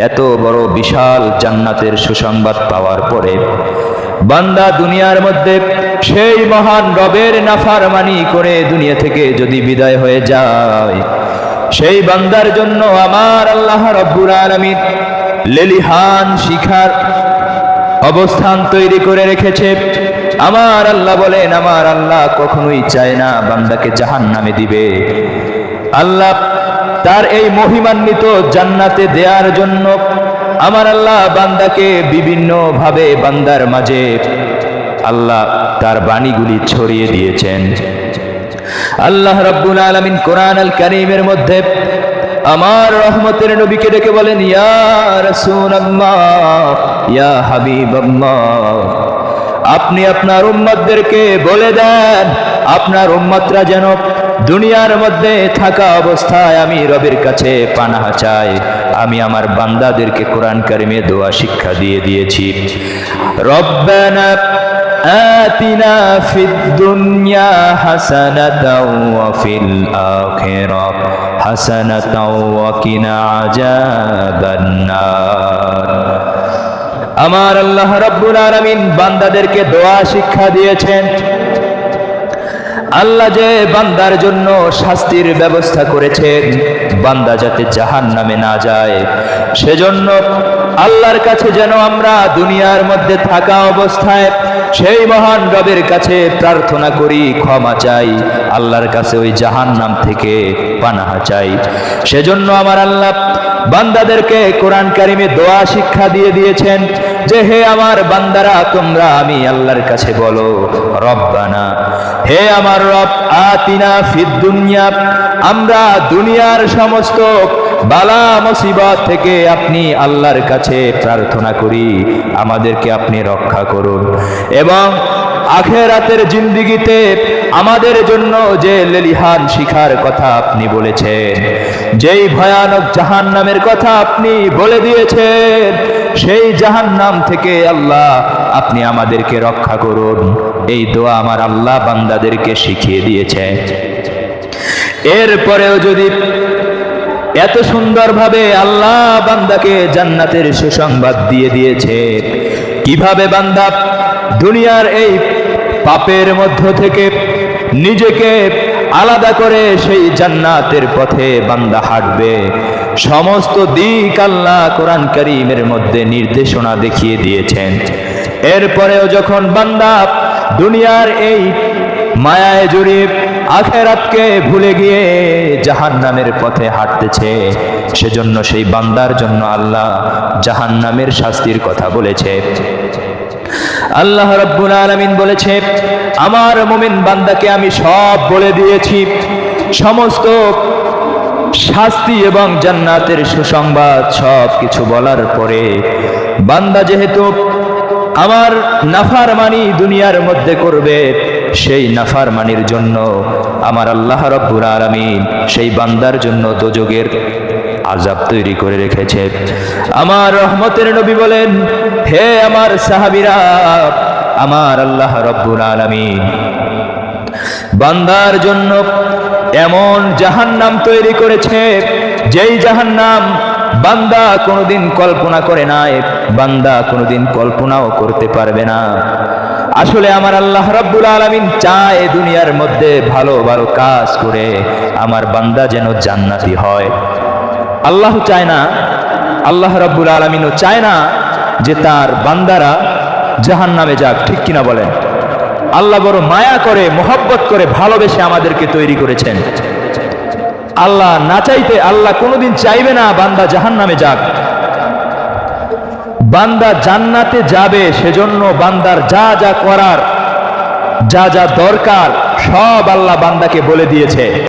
এত বড় বিশাল জান্নাতের সুসংবাদ পাওয়ার পরে বান্দা দুনিয়ার মধ্যে সেই মহান রবের নাফরমানি করে দুনিয়া থেকে যদি বিদায় হয়ে যায়, সেই বান্দার জন্য আমার আল্লাহ রাব্বুল আলামিন লেলিহান শিখার অবস্থান তৈরি করে রেখেছে। আমার আল্লাহ বলেন, আমার আল্লাহ কখনোই চায় না বান্দাকে জাহান্নামে দিবে। আল্লাহ তার এই মহিমান্বিত জান্নাতে দেওয়ার জন্য আমার আল্লাহ বান্দাকে বিভিন্ন ভাবে বান্দার মাঝে আল্লাহ তার বাণীগুলি ছড়িয়ে দিয়েছেন। আল্লাহ রাব্বুল আলামিন কোরআন আল কারীমের মধ্যে আমার রহমতের নবীকে ডেকে বলেন, ইয়া রাসূলুল্লাহ, ইয়া হাবিবাল্লাহ, আপনি আপনার উম্মতদেরকে বলে দেন, আপনার উম্মতরা যেন দুনিয়ার মধ্যে থাকা অবস্থায় আমি রবের কাছে পানাহ চাই। আমি আমার বান্দাদেরকে কোরআন কারিমে দোয়া শিক্ষা দিয়ে দিয়েছি। রব্বানা আতিনা ফিদ দুনিয়া হাসানাতাও ওয়া ফিল আখিরাহ হাসানাতাও ওয়া কিনা আযাবান নার। আমার আল্লাহ রাব্বুল আলামিন বান্দাদেরকে দোয়া শিক্ষা দিয়েছেন। আল্লাহ যে বান্দার জন্য শাস্তির ব্যবস্থা করেছেন, বান্দা যাতে জাহান্নামে না যায়, সেজন্য আল্লাহর কাছে যেন আমরা দুনিয়ার মধ্যে থাকা অবস্থায় সেই মহান রবের কাছে প্রার্থনা করি, ক্ষমা চাই, আল্লাহর কাছে ওই জাহান্নাম থেকে পানাহ চাই। সেজন্য আমার আল্লাহ বান্দাদেরকে কোরআন কারিমে দোয়া শিক্ষা দিয়ে দিয়েছেন যে, হে আমার বান্দারা, তোমরা আমি আল্লাহর কাছে বলো, রব্বানা, হে আমার রব, আতিনা ফিদ দুনিয়া, আমরা দুনিয়ার সমস্ত বালা মুসিবত থেকে আপনি আল্লাহর কাছে প্রার্থনা করি, আমাদেরকে আপনি রক্ষা করুন। এবং আখিরাতের জিন্দেগিতে আমাদের জন্য যে লেলিহান শিখার কথা আপনি বলেছেন, যেই ভয়ানক জাহান্নামের কথা আপনি বলে দিয়েছেন, সেই জাহান্নাম থেকে আল্লাহ আপনি আমাদেরকে রক্ষা করুন। এই দোয়া আমার আল্লাহ বান্দাদেরকে শিখিয়ে দিয়েছে। এরপরেও যদি এত সুন্দরভাবে আল্লাহ বান্দাকে জান্নাতের সুসংবাদ দিয়ে দিয়েছে, কিভাবে বান্দা দুনিয়ার এই পাপের মধ্য থেকে নিজেকে আলাদা করে সেই জান্নাতের পথে বান্দা হাঁটবে, সমস্ত দিক আল্লাহ কোরআন কারীমের মধ্যে নির্দেশনা দেখিয়ে দিয়েছেন। এরপরেও যখন বান্দা দুনিয়ার এই মায়ায় জড়িয়ে আখিরাতকে ভুলে গিয়ে জাহান্নামের পথে হাঁটতেছে, সেজন্য সেই বান্দার জন্য আল্লাহ জাহান্নামের শাস্তির কথা বলেছে। আল্লাহ রাব্বুল আলামিন বলেছে, আমার মুমিন বান্দাকে আমি সব বলে দিয়েছি, সমস্ত শাস্তি এবং জান্নাতের সুসংবাদ সব কিছু বলার পরে বান্দা যেহেতু আমার নাফরমানি দুনিয়ার মধ্যে করবে, সেই নাফরমানির জন্য আমার আল্লাহ রাব্বুল আলামিন সেই বান্দার জন্য দোজখের আযাব তৈরি করে রেখেছে। আমার রহমতের নবী বলেন, হে আমার সাহাবীরা, আমার আল্লাহ রাব্বুল আলামিন বান্দার জন্য এমন জাহান্নাম তৈরি করেছে, যেই জাহান্নাম বান্দা কোনোদিন কল্পনা করে নাই, বান্দা কোনোদিন কল্পনাও করতে পারবে না। আসলে আমার আল্লাহ রাব্বুল আলামিন চায় দুনিয়ার মধ্যে ভালো ভালো কাজ করে আমার বান্দা যেন জান্নাতি হয়। আল্লাহ চায় না, আল্লাহ রাব্বুল আলামিনও চায় না যে তার বান্দারা জাহান্নামে যাক, ঠিক কিনা বলেন? আল্লাহ বড় মায়া করে, মোহব্বত করে, ভালোবেসে আমাদেরকে তৈরি করেছেন। আল্লাহ না চাইতে আল্লাহ কোনোদিন চাইবে না বান্দা জাহান্নামে যাক। বান্দা জান্নাতে যাবে, সেজন্য বান্দার যা যা করার, যা যা দরকার সব আল্লাহ বান্দাকে বলে দিয়েছে।